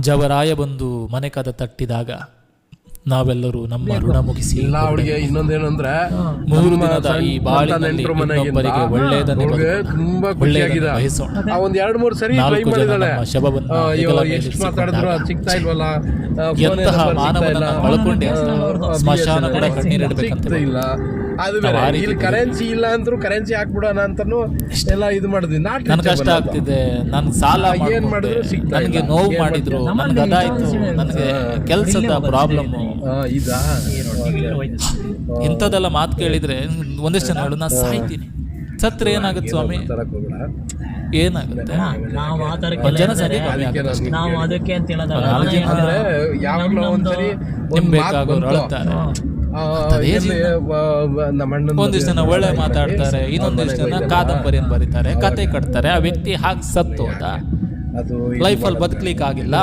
ಜವರಾಯ ಬಂದು ಮನೆ ಕದ ತಟ್ಟಿದಾಗ ನಾವೆಲ್ಲರೂ ನಮ್ಮ ಋಣ ಮುಗಿಸಿ ಇಲ್ಲ ಅವಳಿಗೆ ಇನ್ನೊಂದೇನಂದ್ರೆ 3 ದಿನದ ಈ ಬಾಳಿನಲ್ಲಿ ಇನ್ನೊಬ್ಬರಿಗೆ ಒಳ್ಳೆಯದನ್ನು ತುಂಬಾ ಖುಷಿಯಾಗಿದೆ. ಆ ಒಂದ್ 2-3 ಸರಿ ಟ್ರೈ ಮಾಡಿದಾಳೆ. ಅಯ್ಯೋ ಎಷ್ಟು ಮಾತಾಡಿದ್ರು ಅದು ಸಿಗ್ತಾ ಇಲ್ವಲ್ಲ, ಎಂತಹ ಮಾನವನನ್ನ ಕಳ್ಕೊಂಡೆ ಸ್ಮಶಾನ ಕೂಡ ಕಣ್ಣೀರಿಡ್ಬೇಕಂತ ಇಲ್ಲ. ಅದು ಬೇರೆ, ಇಲ್ಲಿ ಕರೆನ್ಸಿ ಇಲ್ಲ ಅಂದ್ರು ಕರೆನ್ಸಿ ಹಾಕ್ಬಿಡೋಣ ಅಂತಾನು ಎಲ್ಲ ಇದು ಮಾಡಿದ್ವಿ. ನನ್ ಕಷ್ಟ ಆಗ್ತಿದೆ, ನನ್ ಸಾಲ ಏನ್ ಮಾಡಿದ್ರು ಸಿಗ್ತಾ ನನಗೆ ನೋವು ಮಾಡಿದ್ರು, ನನ್ಗೆ ಅದಾಯ್ತು, ನನಗೆ ಕೆಲ್ಸದ ಪ್ರಾಬ್ಲಮ್ ಇಂಥದ್ದೆಲ್ಲ ಮಾತು ಕೇಳಿದ್ರೆ ಒಂದಿಷ್ಟು ಜನ ಹೇಳು ನಾ ಸಾಯ್ತೀನಿ, ಸತ್ರ ಏನಾಗುತ್ತೆ ಸ್ವಾಮಿ, ಏನಾಗುತ್ತೆ ಜನ ಸರಿ ನಾವು ಅದಕ್ಕೆ ಅಂತ ನಿಮ್ಬೇಕಾಗೋರು ಅಳ್ತಾರೆ, ಒಂದಿಷ್ಟು ಜನ ಒಳ್ಳೆ ಮಾತಾಡ್ತಾರೆ, ಇನ್ನೊಂದಿಷ್ಟು ಜನ ಕಾದಂಬರಿಯನ್ನು ಬರೀತಾರೆ, ಕತೆ ಕಟ್ತಾರೆ. ಆ ವ್ಯಕ್ತಿ ಹಾಗೆ ಸತ್ತು ಹೋದ, ಲೈಫಲ್ಲಿ ಬದುಕಲಿಕ್ಕೆ ಆಗಿಲ್ಲ.